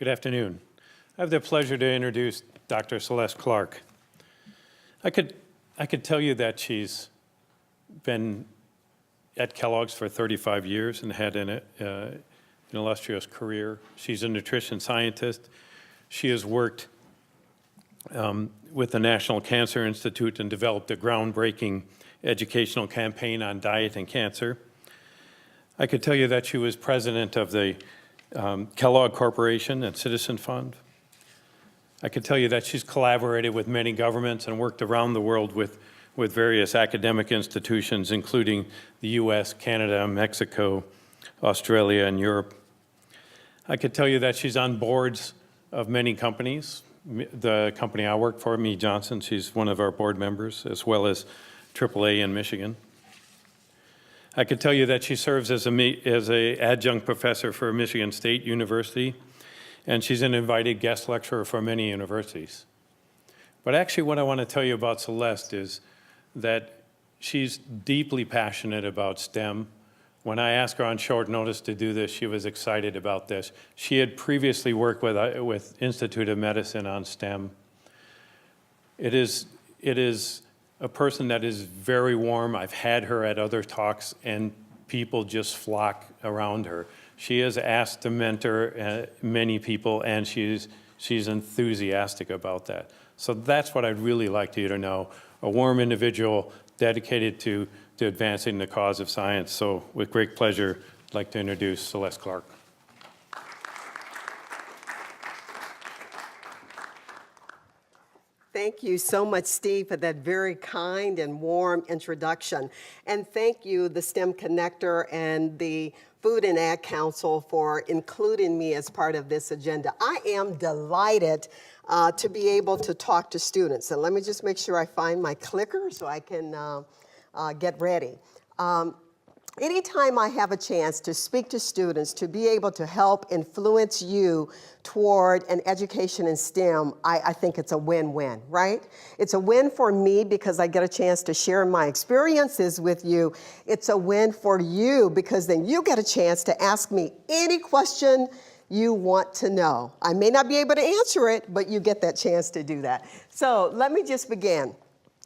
Good afternoon. I have the pleasure to introduce Dr. Celeste Clark. I could tell you that she's been at Kellogg's for 35 years and had an illustrious career. She's a nutrition scientist. She has worked with the National Cancer Institute and developed a groundbreaking educational campaign on diet and cancer. I could tell you that she was president of the Kellogg Corporation and Citizen Fund. I could tell you that she's collaborated with many governments and worked around the world with various academic institutions, including the US, Canada, Mexico, Australia, and Europe. I could tell you that she's on boards of many companies. The company I work for, Mead Johnson, she's one of our board members, as well as AAA in Michigan. I could tell you that she serves as an adjunct professor for Michigan State University, and she's an invited guest lecturer for many universities. But actually what I want to tell you about Celeste is that she's deeply passionate about STEM. When I asked her on short notice to do this, she was excited about this. She had previously worked with Institute of Medicine on STEM. It is a person that is very warm. I've had her at other talks, and people just flock around her. She is asked to mentor many people, and she's enthusiastic about that. So that's what I'd really like you to know, a warm individual dedicated to advancing the cause of science. So with great pleasure, I'd like to introduce Celeste Clark. Thank you so much, Steve, for that very kind and warm introduction. And thank you, the STEMconnector and the Food and Ag Council, for including me as part of this agenda. I am delighted to be able to talk to students. And let me just make sure I find my clicker so I can get ready. Anytime I have a chance to speak to students, to be able to help influence you toward an education in STEM, I think it's a win-win, right? It's a win for me because I get a chance to share my experiences with you. It's a win for you because then you get a chance to ask me any question you want to know. I may not be able to answer it, but you get that chance to do that. So let me just begin.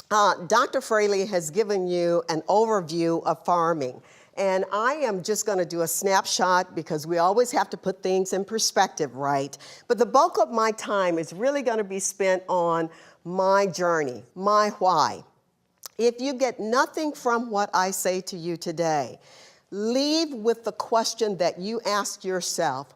Dr. Fraley has given you an overview of farming, and I am just going to do a snapshot because we always have to put things in perspective, right? But the bulk of my time is really going to be spent on my journey, my why. If you get nothing from what I say to you today, leave with the question that you ask yourself: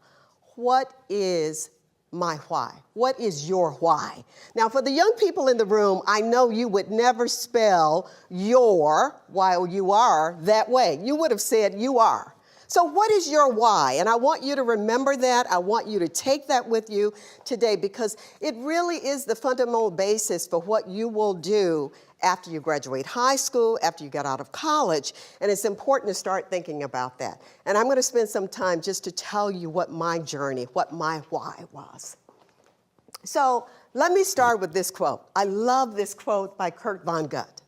what is my why? What is your why? Now, for the young people in the room, I know you would never spell your while you are that way. You would have said you are. So what is your why? And I want you to remember that. I want you to take that with you today because it really is the fundamental basis for what you will do after you graduate high school, after you get out of college. And it's important to start thinking about that. And I'm going to spend some time just to tell you what my journey, what my why was. So let me start with this quote. I love this quote by Kurt Vonnegut.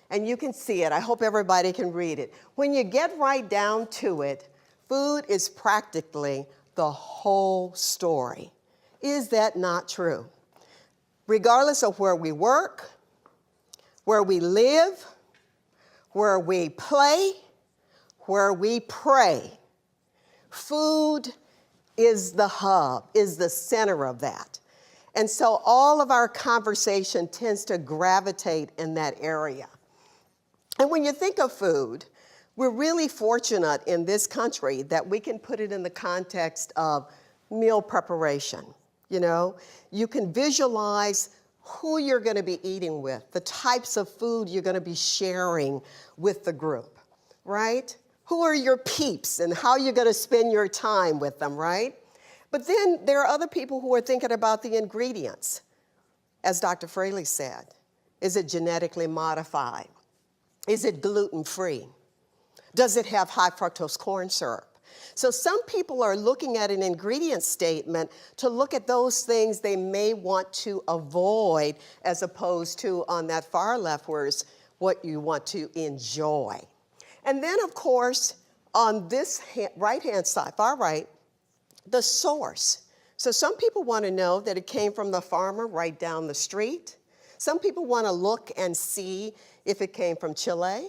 And you can see it. I hope everybody can read it. When you get right down to it, food is practically the whole story. Is that not true? Regardless of where we work, where we live, where we play, where we pray, food is the hub, is the center of that. And so all of our conversation tends to gravitate in that area. And when you think of food, we're really fortunate in this country that we can put it in the context of meal preparation. You know, you can visualize who you're going to be eating with, the types of food you're going to be sharing with the group, right? Who are your peeps and how you're going to spend your time with them, right? But then there are other people who are thinking about the ingredients. As Dr. Fraley said, is it genetically modified? Is it gluten-free? Does it have high fructose corn syrup? So some people are looking at an ingredient statement to look at those things they may want to avoid, as opposed to on that far left where it's what you want to enjoy. And then, of course, on this right-hand side, far right, the source. So some people want to know that it came from the farmer right down the street. Some people want to look and see if it came from Chile.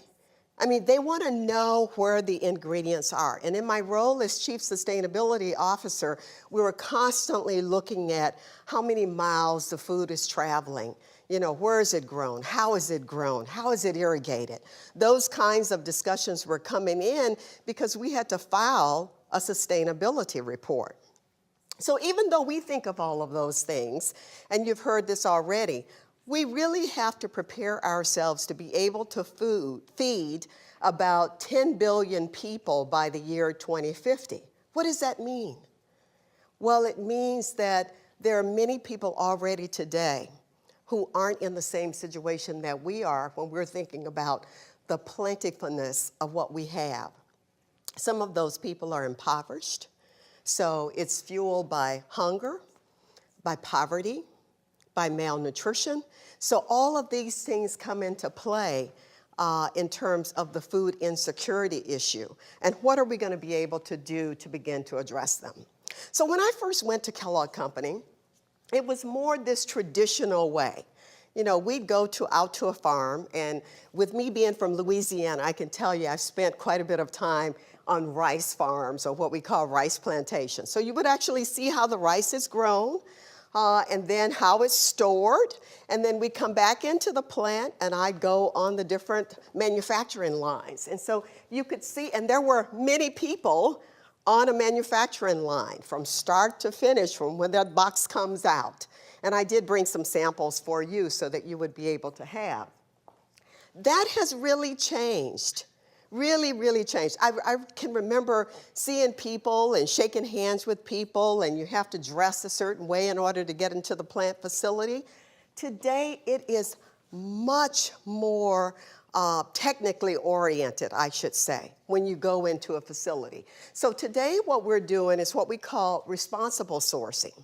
I mean, they want to know where the ingredients are. And in my role as Chief Sustainability Officer, we were constantly looking at how many miles the food is traveling. You know, where is it grown? How is it grown? How is it irrigated? Those kinds of discussions were coming in because we had to file a sustainability report. So even though we think of all of those things, and you've heard this already, we really have to prepare ourselves to be able to feed about 10 billion people by the year 2050. What does that mean? Well, it means that there are many people already today who aren't in the same situation that we are when we're thinking about the plentifulness of what we have. Some of those people are impoverished, so it's fueled by hunger, by poverty, by malnutrition. So all of these things come into play in terms of the food insecurity issue. And what are we going to be able to do to begin to address them? So when I first went to Kellogg Company, it was more this traditional way. You know, we'd go out to a farm, and with me being from Louisiana, I can tell you I've spent quite a bit of time on rice farms, or what we call rice plantations. So you would actually see how the rice is grown, and then how it's stored, and then we come back into the plant, and I'd go on the different manufacturing lines. And so you could see, and there were many people on a manufacturing line from start to finish, from when that box comes out. And I did bring some samples for you so that you would be able to have. That has really changed. Really, really changed. I can remember seeing people and shaking hands with people, and you have to dress a certain way in order to get into the plant facility. Today, it is much more technically oriented, I should say, when you go into a facility. So today, what we're doing is what we call responsible sourcing,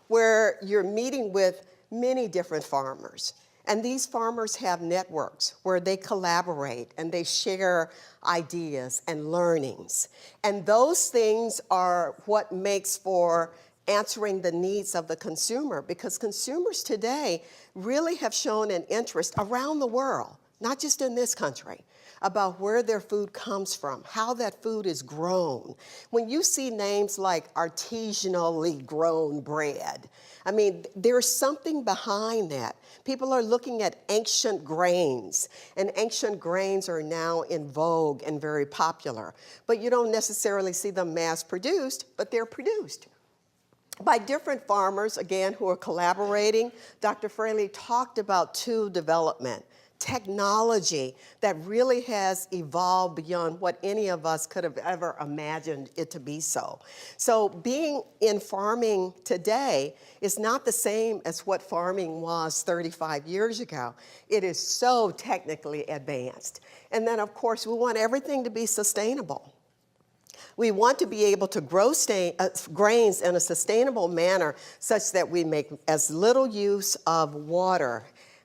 where you're meeting with many different farmers. And these farmers have networks where they collaborate and they share ideas and learnings. And those things are what makes for answering the needs of the consumer, because consumers today really have shown an interest around the world, not just in this country, about where their food comes from, how that food is grown. When you see names like artisanally grown bread, I mean, there's something behind that. People are looking at ancient grains, and ancient grains are now in vogue and very popular. But you don't necessarily see them mass-produced, but they're produced by different farmers, again, who are collaborating. Dr. Fraley talked about tool development, technology that really has evolved beyond what any of us could have ever imagined it to be so. So being in farming today is not the same as what farming was 35 years ago. It is so technically advanced. And then, of course, we want everything to be sustainable. We want to be able to grow grains in a sustainable manner such that we make as little use of water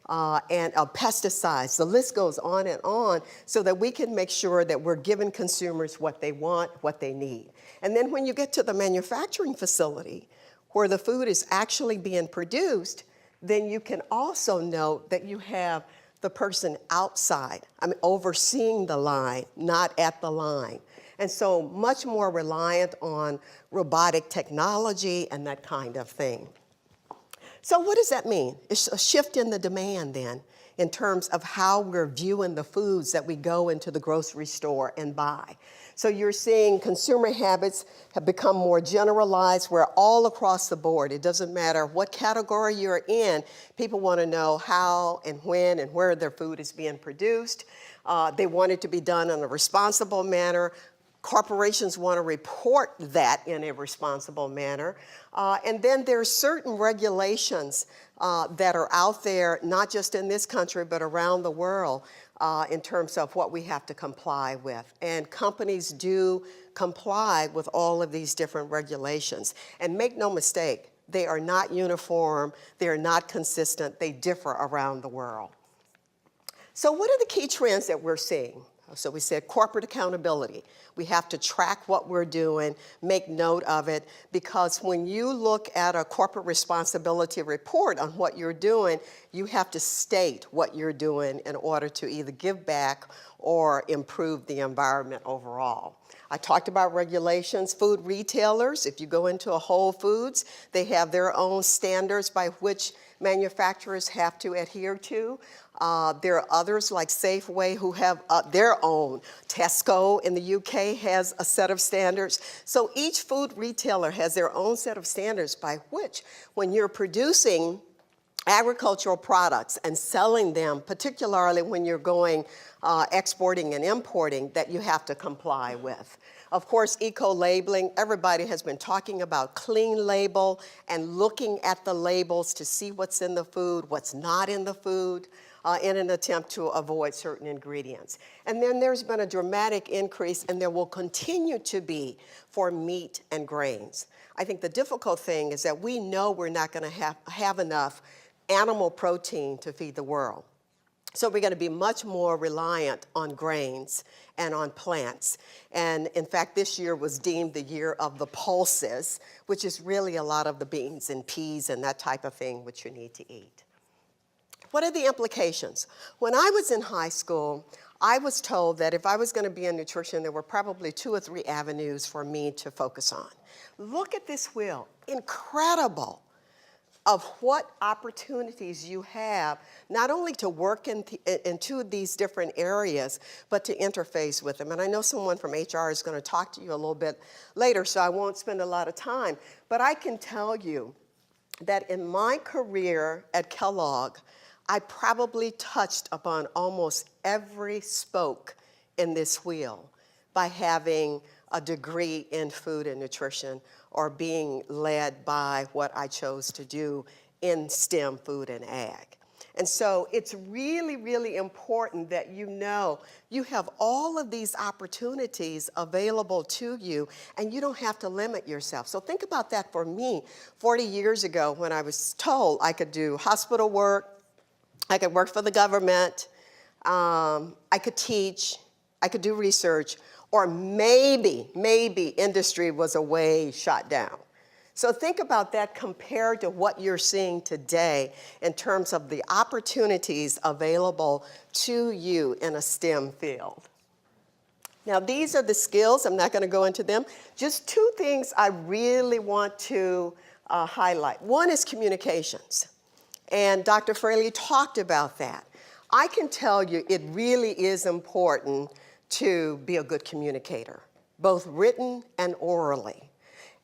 and pesticides. The list goes on, so that we can make sure that we're giving consumers what they want, what they need. And then when you get to the manufacturing facility, where the food is actually being produced, then you can also note that you have the person outside, overseeing the line, not at the line. And so much more reliant on robotic technology and that kind of thing. So what does that mean? It's a shift in the demand then, in terms of how we're viewing the foods that we go into the grocery store and buy. So you're seeing consumer habits have become more generalized. We're all across the board. It doesn't matter what category you're in. People want to know how and when and where their food is being produced. They want it to be done in a responsible manner. Corporations want to report that in a responsible manner. And then there's certain regulations that are out there, not just in this country, but around the world, in terms of what we have to comply with. And companies do comply with all of these different regulations. And make no mistake, they are not uniform, they are not consistent, they differ around the world. So what are the key trends that we're seeing? So we said corporate accountability. We have to track what we're doing, make note of it, because when you look at a corporate responsibility report on what you're doing, you have to state what you're doing in order to either give back or improve the environment overall. I talked about regulations. Food retailers, if you go into a Whole Foods, they have their own standards by which manufacturers have to adhere to. There are others like Safeway who have their own. Tesco in the UK has a set of standards. So each food retailer has their own set of standards by which, when you're producing agricultural products and selling them, particularly when you're going exporting and importing, that you have to comply with. Of course, eco-labeling, everybody has been talking about clean label and looking at the labels to see what's in the food, what's not in the food, in an attempt to avoid certain ingredients. And then there's been a dramatic increase, and there will continue to be, for meat and grains. I think the difficult thing is that we know we're not going to have enough animal protein to feed the world. So we're going to be much more reliant on grains and on plants. And in fact, this year was deemed the year of the pulses, which is really a lot of the beans and peas and that type of thing which you need to eat. What are the implications? When I was in high school, I was told that if I was going to be in nutrition, there were probably 2 or 3 avenues for me to focus on. Look at this wheel, incredible, of what opportunities you have, not only to work into these different areas, but to interface with them. And I know someone from HR is going to talk to you a little bit later, so I won't spend a lot of time. But I can tell you that in my career at Kellogg, I probably touched upon almost every spoke in this wheel by having a degree in food and nutrition or being led by what I chose to do in STEM, food, and ag. And so it's really, really important that you know you have all of these opportunities available to you, and you don't have to limit yourself. So think about that for me 40 years ago when I was told I could do hospital work, I could work for the government, I could teach, I could do research, or maybe industry was a way shot down. So think about that compared to what you're seeing today in terms of the opportunities available to you in a STEM field. Now, these are the skills. I'm not going to go into them. Just 2 things I really want to highlight. One is communications, and Dr. Fraley talked about that. I can tell you it really is important to be a good communicator, both written and orally.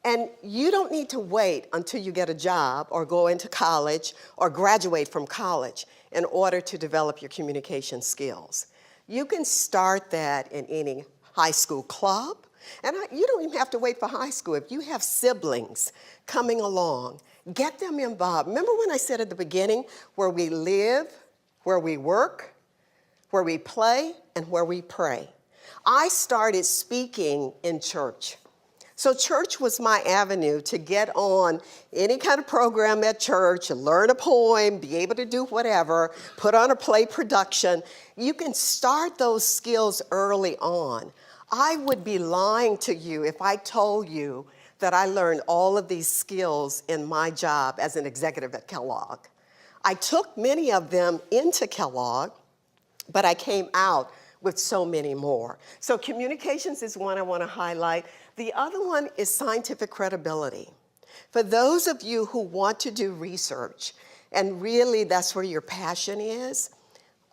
And you don't need to wait until you get a job or go into college or graduate from college in order to develop your communication skills. You can start that in any high school club, and you don't even have to wait for high school. If you have siblings coming along, get them involved. Remember when I said at the beginning, where we live, where we work, where we play, and where we pray. I started speaking in church. So church was my avenue to get on any kind of program at church, learn a poem, be able to do whatever, put on a play production. You can start those skills early on. I would be lying to you if I told you that I learned all of these skills in my job as an executive at Kellogg. I took many of them into Kellogg, but I came out with so many more. So communications is one I want to highlight. The other one is scientific credibility. For those of you who want to do research, and really that's where your passion is,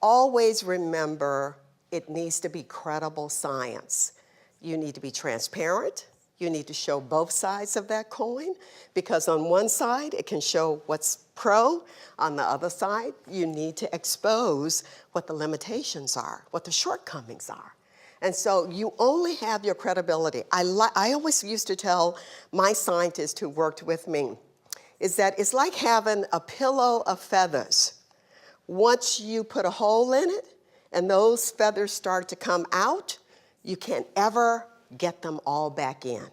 always remember it needs to be credible science. You need to be transparent. You need to show both sides of that coin, because on one side, it can show what's pro. On the other side, you need to expose what the limitations are, what the shortcomings are. And so you only have your credibility. I always used to tell my scientists who worked with me, is that it's like having a pillow of feathers. Once you put a hole in it and those feathers start to come out, you can't ever get them all back in.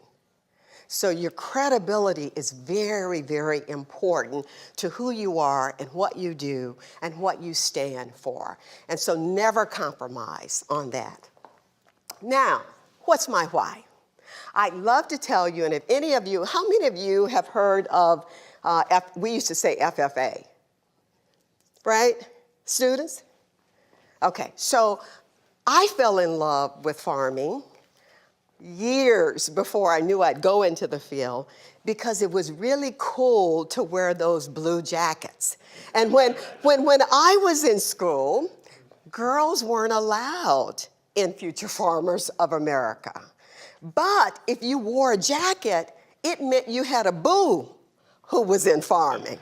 So your credibility is very, very important to who you are and what you do and what you stand for. And so never compromise on that. Now, what's my why? I'd love to tell you, and if any of you, how many of you have heard of, we used to say FFA, right? Students? Okay, so I fell in love with farming years before I knew I'd go into the field because it was really cool to wear those blue jackets. And when I was in school, girls weren't allowed in Future Farmers of America. But if you wore a jacket, it meant you had a boo who was in farming.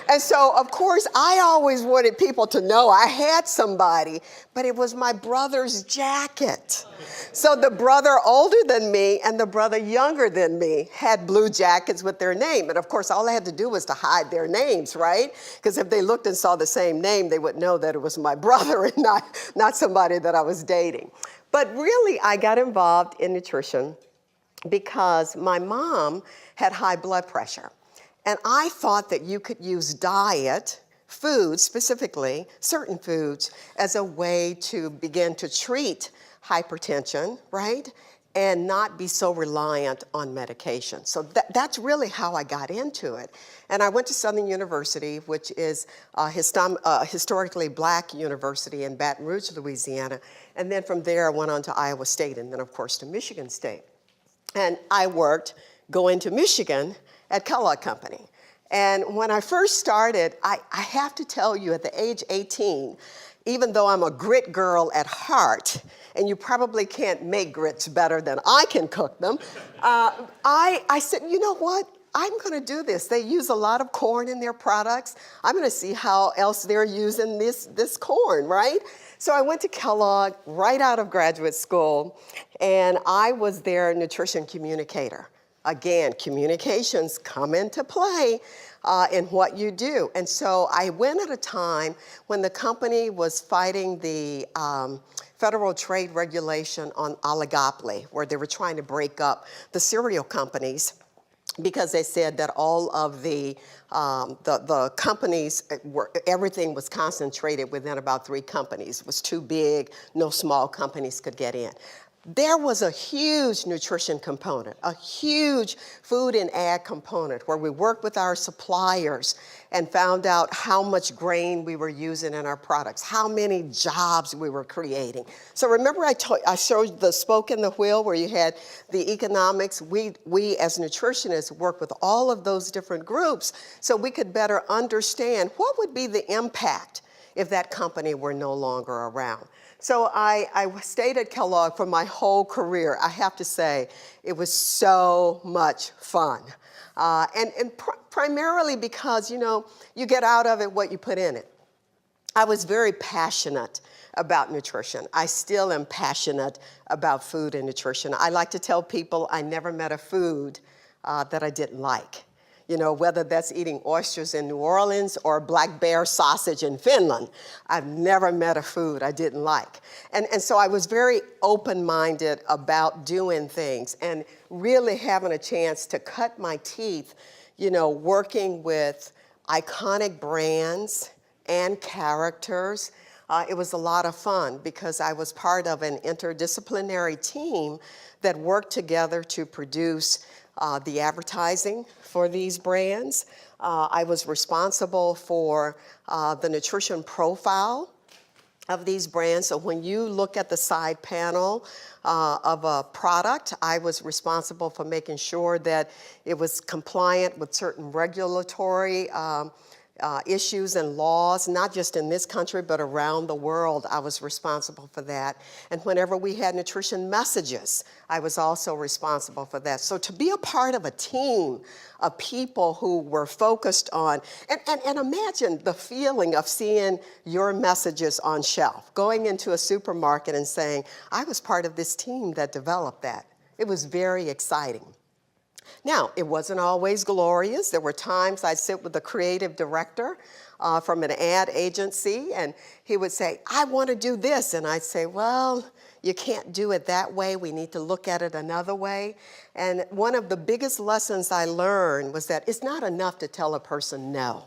And so, of course, I always wanted people to know I had somebody, but it was my brother's jacket. So the brother older than me and the brother younger than me had blue jackets with their name. And of course, all I had to do was to hide their names, right? Because if they looked and saw the same name, they would know that it was my brother and not somebody that I was dating. But really, I got involved in nutrition because my mom had high blood pressure. And I thought that you could use diet, food specifically, certain foods, as a way to begin to treat hypertension, right? And not be so reliant on medication. So that's really how I got into it. And I went to Southern University, which is a historically black university in Baton Rouge, Louisiana. And then from there, I went on to Iowa State, and then, of course, to Michigan State. And I worked going to Michigan at Kellogg Company. And when I first started, I have to tell you, at the age 18, even though I'm a grit girl at heart, and you probably can't make grits better than I can cook them, I said, you know what? I'm gonna do this. They use a lot of corn in their products. I'm gonna see how else they're using this corn, right? So I went to Kellogg right out of graduate school, and I was their nutrition communicator. Again, communications come into play in what you do. And so I went at a time when the company was fighting the federal trade regulation on oligopoly, where they were trying to break up the cereal companies because they said that all of the companies everything was concentrated within about 3 companies. It was too big, no small companies could get in. There was a huge nutrition component, a huge food and ag component where we worked with our suppliers and found out how much grain we were using in our products, how many jobs we were creating. So remember I showed the spoke in the wheel where you had the economics. We as nutritionists work with all of those different groups so we could better understand what would be the impact if that company were no longer around. So I stayed at Kellogg for my whole career. I have to say, it was so much fun. Primarily because, you get out of it what you put in it. I was very passionate about nutrition. I still am passionate about food and nutrition. I like to tell people I never met a food that I didn't like. Whether that's eating oysters in New Orleans or black bear sausage in Finland, I've never met a food I didn't like. And so I was very open-minded about doing things and really having a chance to cut my teeth, working with iconic brands and characters. It was a lot of fun because I was part of an interdisciplinary team that worked together to produce the advertising for these brands. I was responsible for the nutrition profile of these brands. So when you look at the side panel of a product, I was responsible for making sure that it was compliant with certain regulatory issues and laws, not just in this country, but around the world. I was responsible for that. And whenever we had nutrition messages, I was also responsible for that. So to be a part of a team of people who were focused on, and imagine the feeling of seeing your messages on shelf, going into a supermarket and saying, I was part of this team that developed that. It was very exciting. Now, it wasn't always glorious. There were times I'd sit with the creative director from an ad agency, and he would say, I want to do this. And I'd say, well, you can't do it that way. We need to look at it another way. And one of the biggest lessons I learned was that it's not enough to tell a person no.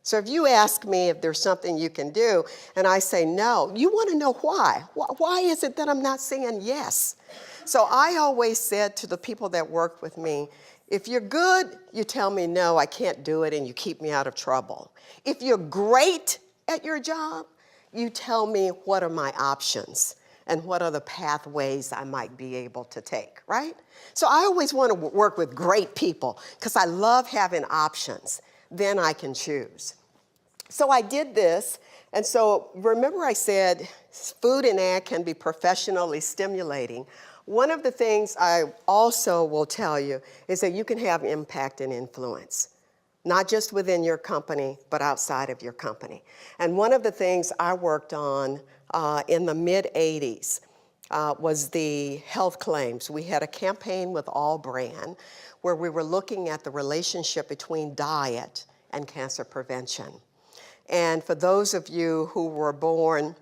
So if you ask me if there's something you can do, and I say no, you want to know why. Why is it that I'm not saying yes? So I always said to the people that work with me, if you're good, you tell me no, I can't do it, and you keep me out of trouble. If you're great at your job, you tell me what are my options and what are the pathways I might be able to take, right? So I always want to work with great people because I love having options. Then I can choose. So I did this, and so remember I said food and ag can be professionally stimulating. One of the things I also will tell you is that you can have impact and influence, not just within your company, but outside of your company. And one of the things I worked on in the mid-'80s was the health claims. We had a campaign with All Brand where we were looking at the relationship between diet and cancer prevention. And for those of you who were born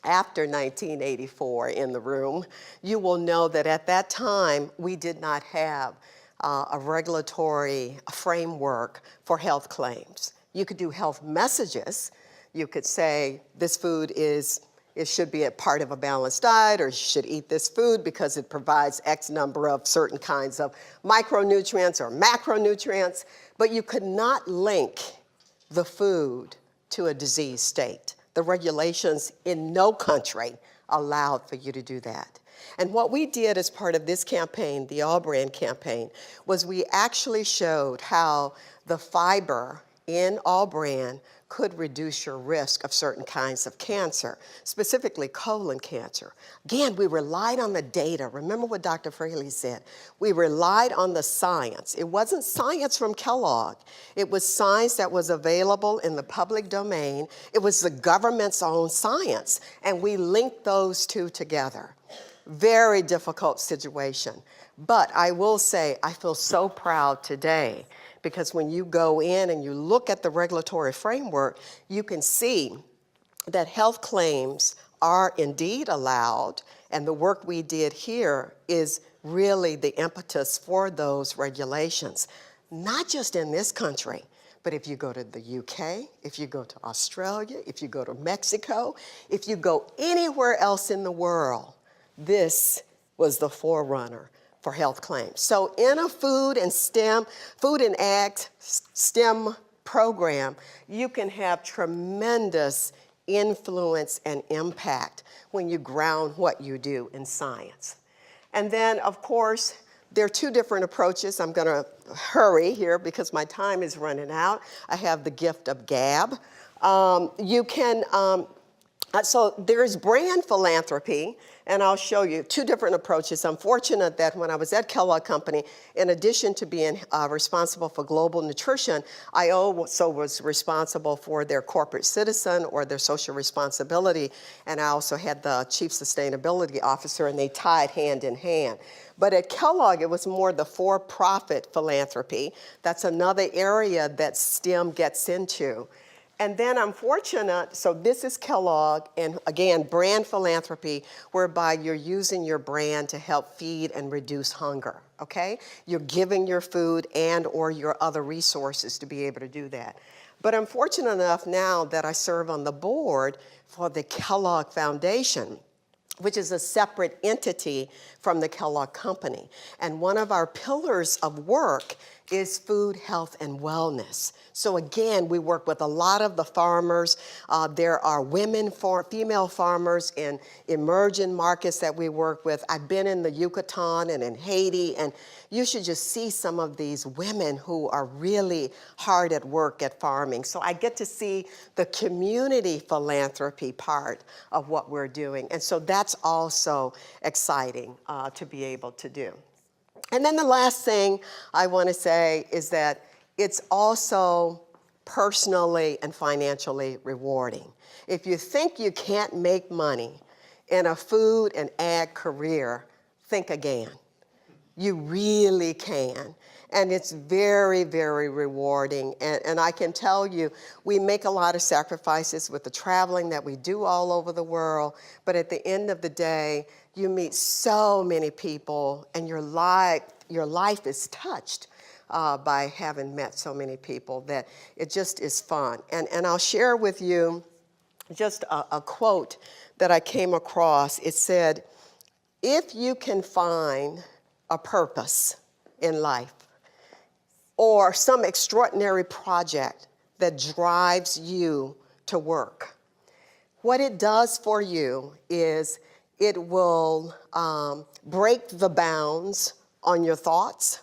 after 1984 in the room, you will know that at that time, we did not have a regulatory framework for health claims. You could do health messages. You could say, this food it should be a part of a balanced diet, or you should eat this food because it provides X number of certain kinds of micronutrients or macronutrients, but you could not link the food to a disease state. The regulations in no country allowed for you to do that. And what we did as part of this campaign, the All Brand campaign, was we actually showed how the fiber in All Brand could reduce your risk of certain kinds of cancer, specifically colon cancer. Again, we relied on the data. Remember what Dr. Fraley said. We relied on the science. It wasn't science from Kellogg. It was science that was available in the public domain. It was the government's own science, and we linked those two together. Very difficult situation. But I will say, I feel so proud today because when you go in and you look at the regulatory framework, you can see that health claims are indeed allowed, and the work we did here is really the impetus for those regulations, not just in this country, but if you go to the UK, if you go to Australia, if you go to Mexico, if you go anywhere else in the world, this was the forerunner for health claims. So in a food and ag STEM program, you can have tremendous influence and impact when you ground what you do in science. And then, of course, there are two different approaches. I'm going to hurry here because my time is running out. I have the gift of gab. So there's brand philanthropy, and I'll show you two different approaches. I'm fortunate that when I was at Kellogg Company, in addition to being responsible for global nutrition, I also was responsible for their corporate citizen or their social responsibility, and I also had the chief sustainability officer, and they tied hand in hand. But at Kellogg, it was more the for-profit philanthropy. That's another area that STEM gets into. And then I'm fortunate, so this is Kellogg, and again, brand philanthropy, whereby you're using your brand to help feed and reduce hunger, okay? You're giving your food and or your other resources to be able to do that. But I'm fortunate enough now that I serve on the board for the Kellogg Foundation, which is a separate entity from the Kellogg Company. And one of our pillars of work is food, health, and wellness. So again, we work with a lot of the farmers. There are female farmers in emerging markets that we work with. I've been in the Yucatan and in Haiti, and you should just see some of these women who are really hard at work at farming. So I get to see the community philanthropy part of what we're doing. And so that's also exciting to be able to do. And then the last thing I want to say is that it's also personally and financially rewarding. If you think you can't make money in a food and ag career, think again. You really can. And it's very, very rewarding. And I can tell you, we make a lot of sacrifices with the traveling that we do all over the world. But at the end of the day, you meet so many people, and your life is touched by having met so many people that it just is fun. And I'll share with you just a quote that I came across. It said, if you can find a purpose in life or some extraordinary project that drives you to work, what it does for you is it will break the bounds on your thoughts.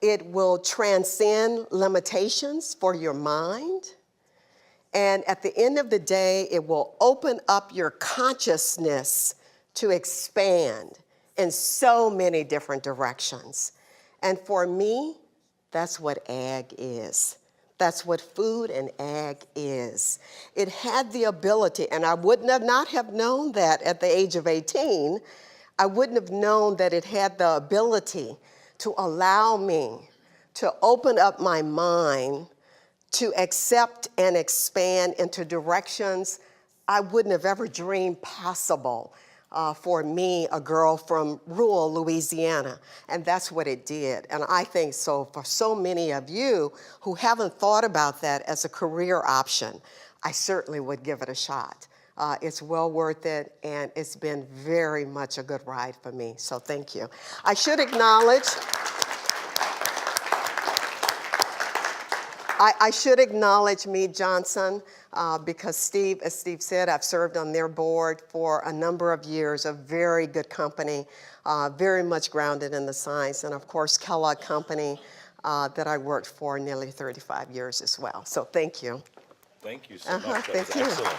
It will transcend limitations for your mind. And at the end of the day, it will open up your consciousness to expand in so many different directions. And for me, that's what ag is. That's what food and ag is. It had the ability, and I would not have known that at the age of 18. I wouldn't have known that it had the ability to allow me to open up my mind to accept and expand into directions I wouldn't have ever dreamed possible for me, a girl from rural Louisiana. And that's what it did. And I think so for so many of you who haven't thought about that as a career option, I certainly would give it a shot. It's well worth it, and it's been very much a good ride for me. So thank you. I should acknowledge, I should acknowledge Mead Johnson because Steve, as Steve said, I've served on their board for a number of years, a very good company, very much grounded in the science, and of course Kellogg Company that I worked for nearly 35 years as well. So thank you. Thank you so much. That was Thank you. excellent.